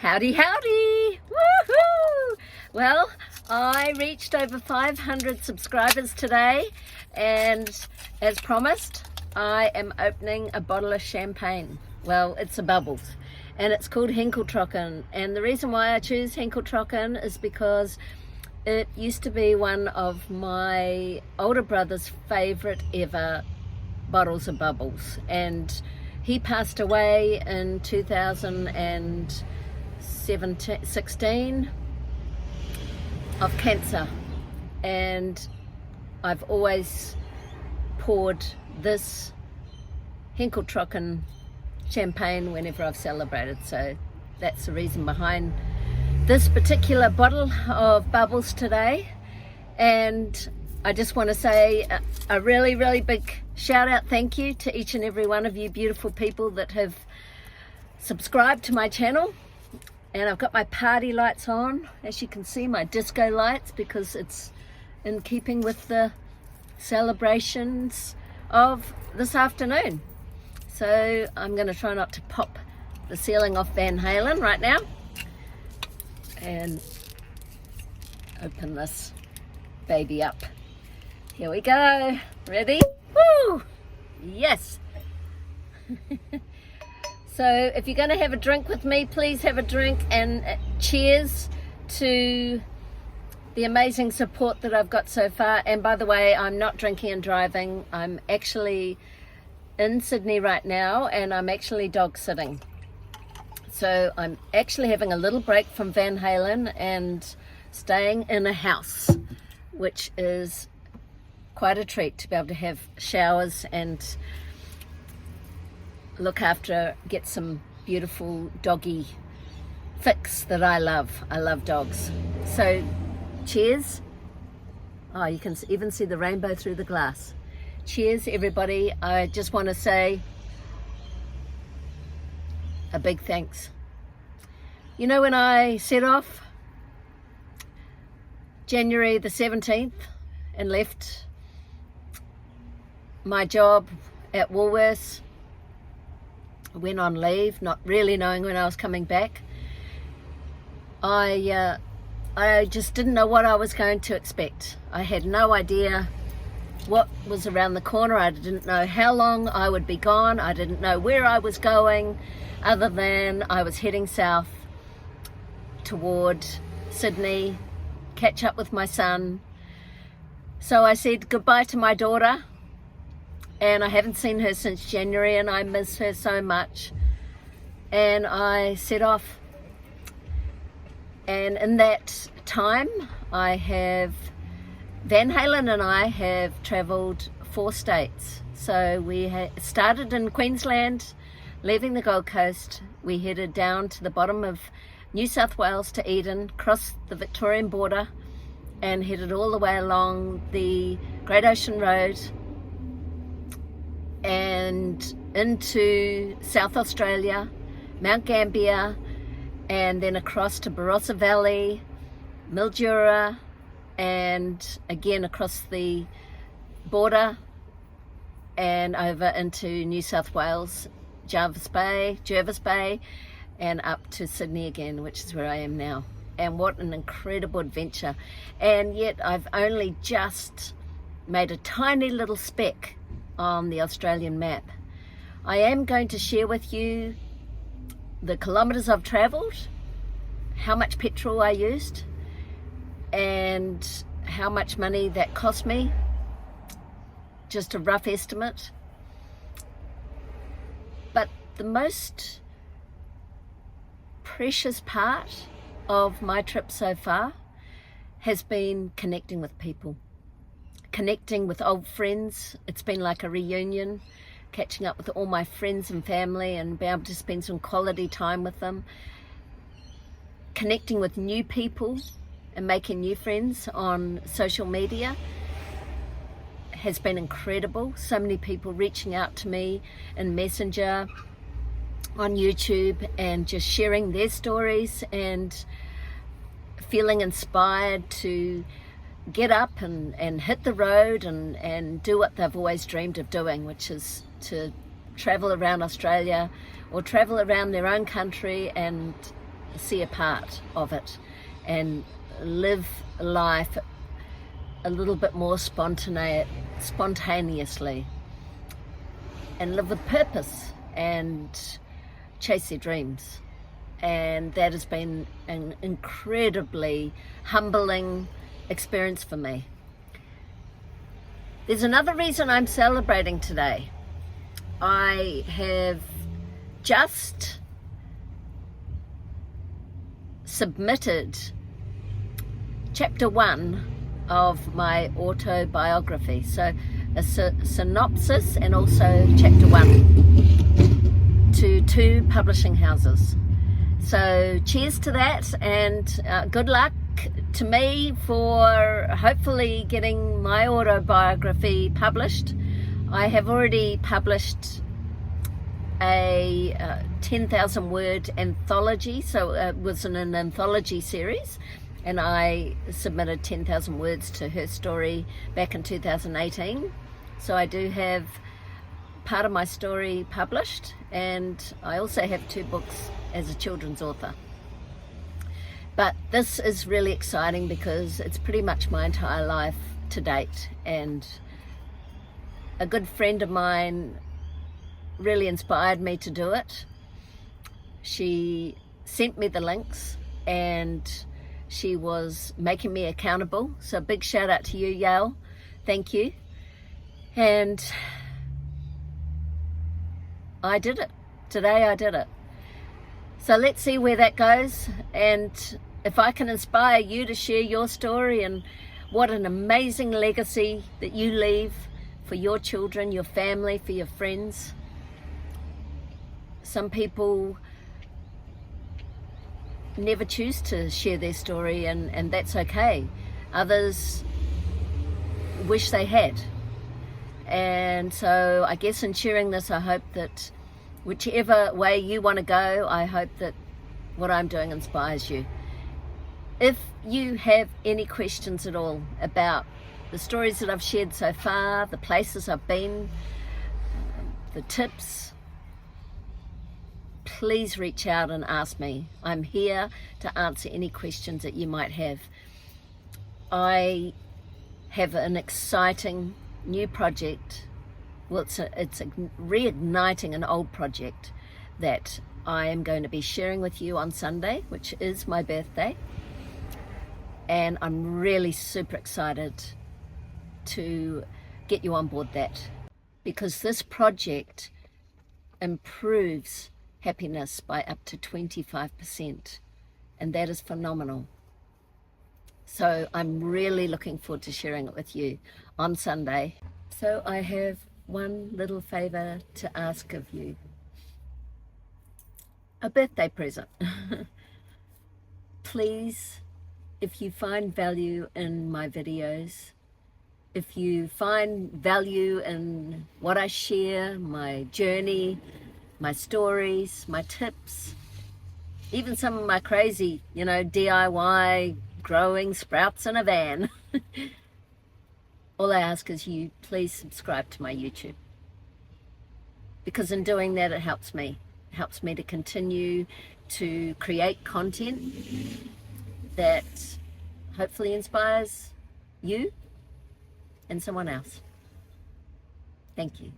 Howdy, howdy! Woohoo! Well, I reached over 500 subscribers today, and as promised, I am opening a bottle of champagne. Well, it's a bubbles, and it's called Henkeltrocken. And the reason why I choose Henkeltrocken is because it used to be one of my older brother's favorite ever bottles of bubbles, and he passed away in 2016 of cancer, and I've always poured this Henkeltrocken champagne whenever I've celebrated, so that's the reason behind this particular bottle of bubbles today. And I just want to say a really big shout out, thank you to each and every one of you beautiful people that have subscribed to my channel. And I've got my party lights on, as you can see, my disco lights, because it's in keeping with the celebrations of this afternoon. So I'm going to try not to pop the ceiling off Van Halen right now, and open this baby up. Here we go. Ready? Woo! Yes. So if you're going to have a drink with me, please have a drink, and cheers to the amazing support that I've got so far. And by the way, I'm not drinking and driving. I'm actually in Sydney right now, and I'm actually dog sitting. So I'm actually having a little break from Van Halen and staying in a house, which is quite a treat to be able to have showers and look after, get some beautiful doggy fix that I love. I love dogs. So cheers. Oh, you can even see the rainbow through the glass. Cheers, everybody. I just want to say a big thanks. You know, when I set off January the 17th and left my job at Woolworths, went on leave, not really knowing when I was coming back, I just didn't know what I was going to expect. I had no idea what was around the corner. I didn't know how long I would be gone. I didn't know where I was going, other than I was heading south toward Sydney, catch up with my son. So I said goodbye to my daughter, and I haven't seen her since January, and I miss her so much. And I set off, and in that time Van Halen and I have travelled 4 states. So we started in Queensland, leaving the Gold Coast. We headed down to the bottom of New South Wales to Eden, crossed the Victorian border, and headed all the way along the Great Ocean Road and into South Australia, Mount Gambier, and then across to Barossa Valley, Mildura, and again across the border and over into New South Wales, Jervis Bay, and up to Sydney again, which is where I am now. And what an incredible adventure. And yet I've only just made a tiny little speck on the Australian map. I am going to share with you the kilometres I've travelled, how much petrol I used, and how much money that cost me, just a rough estimate. But the most precious part of my trip so far has been connecting with people, connecting with old friends. It's been like a reunion, catching up with all my friends and family and being able to spend some quality time with them, connecting with new people and making new friends on social media has been incredible. So many people reaching out to me in Messenger, on YouTube, and just sharing their stories and feeling inspired to get up and hit the road and do what they've always dreamed of doing, which is to travel around Australia or travel around their own country and see a part of it and live life a little bit more spontaneously, and live with purpose and chase their dreams. And that has been an incredibly humbling experience for me. There's another reason I'm celebrating today. I have just submitted chapter 1 of my autobiography, so a synopsis and also chapter 1 to 2 publishing houses. So cheers to that, and good luck to me for hopefully getting my autobiography published. I have already published a 10,000 word anthology, so it was an anthology series, and I submitted 10,000 words to her story back in 2018. So I do have part of my story published, and I also have 2 books as a children's author. But this is really exciting because it's pretty much my entire life to date, and a good friend of mine really inspired me to do it. She sent me the links and she was making me accountable. So big shout out to you, Yale. Thank you. And I did it. Today I did it. So let's see where that goes, and if I can inspire you to share your story and what an amazing legacy that you leave for your children, your family, for your friends. Some people never choose to share their story, and that's okay. Others wish they had. And so I guess in sharing this, I hope that whichever way you want to go, I hope that what I'm doing inspires you. If you have any questions at all about the stories that I've shared so far, the places I've been, the tips, please reach out and ask me. I'm here to answer any questions that you might have. I have an exciting new project. Well, it's reigniting an old project that I am going to be sharing with you on Sunday, which is my birthday. And I'm really super excited to get you on board that, because this project improves happiness by up to 25%, and that is phenomenal. So I'm really looking forward to sharing it with you on Sunday. So I have one little favor to ask of you. A birthday present. Please, if you find value in my videos, if you find value in what I share, my journey, my stories, my tips, even some of my crazy, DIY growing sprouts in a van, all I ask is you please subscribe to my YouTube, because in doing that it helps me to continue to create content that hopefully inspires you and someone else. Thank you.